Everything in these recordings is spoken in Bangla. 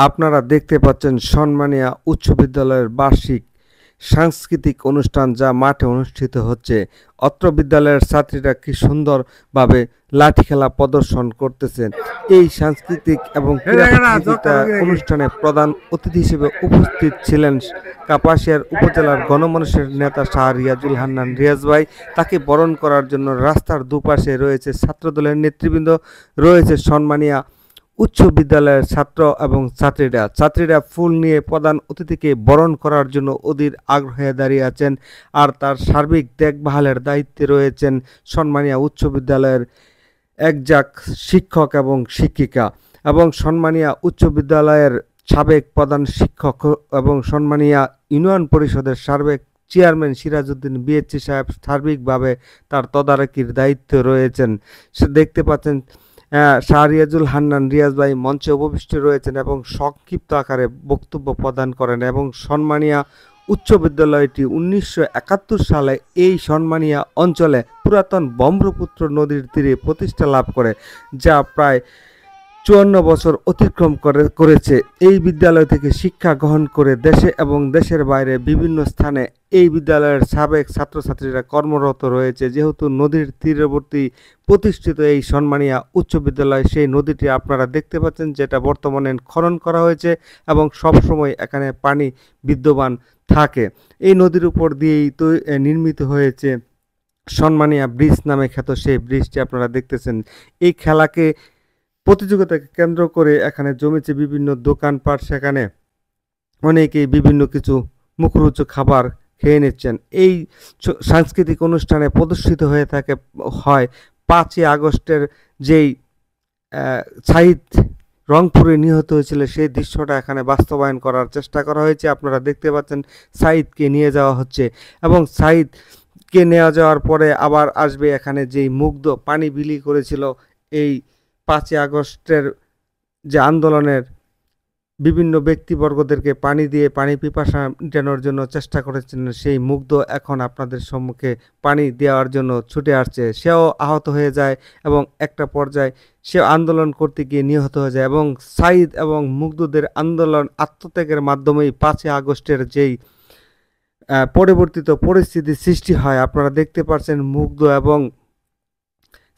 আপনারা দেখতে পাচ্ছেন সন্মানিয়া উচ্চ বিদ্যালয়ের বার্ষিক সাংস্কৃতিক অনুষ্ঠান যা মাঠে অনুষ্ঠিত হচ্ছে। অত্র বিদ্যালয়ের ছাত্রীরা কি সুন্দরভাবে লাঠি খেলা প্রদর্শন করতেছেন। এই সাংস্কৃতিক এবং ক্রীড়া প্রতিযোগিতা অনুষ্ঠানে প্রধান অতিথি হিসেবে উপস্থিত ছিলেন কাপাসিয়ার উপজেলার গণমানুষের নেতা শাহ রিয়াজুল হান্নান রিয়াজ ভাই। তাকে বরণ করার জন্য রাস্তার দুপাশে রয়েছে ছাত্রদলের নেতৃবৃন্দ, রয়েছে সন্মানিয়া উচ্চ বিদ্যালয়ের ছাত্র এবং ছাত্রীরা ফুল নিয়ে প্রধান অতিথিকে বরণ করার জন্য অধীর আগ্রহে দাঁড়িয়ে আছেন। আর তার সার্বিক দেখভালের দায়িত্বে রয়েছেন সন্মানিয়া উচ্চ বিদ্যালয়ের একজাক শিক্ষক এবং শিক্ষিকা এবং সন্মানিয়া উচ্চ বিদ্যালয়ের সাবেক প্রধান শিক্ষক এবং সন্মানিয়া ইউনিয়ন পরিষদের সাবেক চেয়ারম্যান সিরাজউদ্দিন বিএচসি সাহেব সার্বিকভাবে তার তদারকির দায়িত্বে রয়েছেন। সে দেখতে পাচ্ছেন শাহ রিয়াজুল হান্নান রিয়াজ ভাই মঞ্চে উপবিষ্ট রয়েছেন এবং সংক্ষিপ্ত আকারে বক্তব্য প্রদান করেন। এবং সন্মানিয়া উচ্চ বিদ্যালয়টি 1971 সালে এই সন্মানিয়া অঞ্চলে পুরাতন ব্রহ্মপুত্র নদীর তীরে প্রতিষ্ঠা লাভ করে, যা প্রায় 54 বছর অতিক্রম করেছে। এই বিদ্যালয় থেকে শিক্ষা গ্রহণ করে দেশে এবং দেশের বাইরে বিভিন্ন স্থানে এই বিদ্যালয়ের সাবেক ছাত্রছাত্রীরা কর্মরত রয়েছে। যেহেতু নদীর তীরবর্তী প্রতিষ্ঠিত এই সন্মানিয়া উচ্চ বিদ্যালয়, সেই নদীটি আপনারা দেখতে পাচ্ছেন যেটা বর্তমানে খনন করা হয়েছে এবং সবসময় এখানে পানি বিদ্যমান থাকে। এই নদীর উপর দিয়েই তো নির্মিত হয়েছে সন্মানিয়া ব্রিজ নামে খ্যাত সেই ব্রিজটি আপনারা দেখতেছেন। এই খেলাকে প্রতিযোগিতাকে কেন্দ্র করে এখানে জমেছে বিভিন্ন দোকানপাট, সেখানে অনেকেই বিভিন্ন কিছু মুখরোচক খাবার খেয়ে নিচ্ছেন। এই সাংস্কৃতিক অনুষ্ঠানে প্রদর্শিত হয়ে থাকে 5ই আগস্টের যেই সাঈদ রংপুরে নিহত হয়েছিল সেই দৃশ্যটা এখানে বাস্তবায়ন করার চেষ্টা করা হয়েছে। আপনারা দেখতে পাচ্ছেন সাঈদকে নিয়ে যাওয়া হচ্ছে এবং সাঈদকে নিয়ে যাওয়ার পরে আবার আসবে এখানে যেই মুগ্ধ পানি বিলি করেছিল এই 5ই আগস্টের যে আন্দোলনের বিভিন্ন ব্যক্তিবর্গদেরকে পানি দিয়ে পানি পিপাসা মেটানোর জন্য চেষ্টা করেছিলেন, সেই মুগ্ধ এখন আপনাদের সম্মুখে পানি দেওয়ার জন্য ছুটে আসছে। সেও আহত হয়ে যায় এবং একটা পর্যায়ে সে আন্দোলন করতে গিয়ে নিহত হয়ে যায় এবং সাঈদ এবং মুগ্ধদের আন্দোলন আত্মত্যাগের মাধ্যমেই 5ই আগস্টের যেই পরিবর্তিত পরিস্থিতি সৃষ্টি হয়। আপনারা দেখতে পাচ্ছেন মুগ্ধ এবং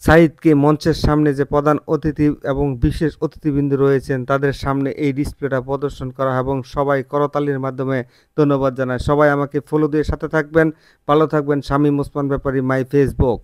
সাঈদকে মঞ্চের সামনে যে প্রধান অতিথি এবং বিশেষ অতিথিবৃন্দ রয়েছেন তাদের সামনে এই ডিসপ্লেটা প্রদর্শন করা এবং সবাই করতালির মাধ্যমে ধন্যবাদ জানায়। সবাই আমাকে ফলো দিয়ে সাথে থাকবেন, ভালো থাকবেন। শামীম ওসমান ব্যাপারী, মাই ফেসবুক।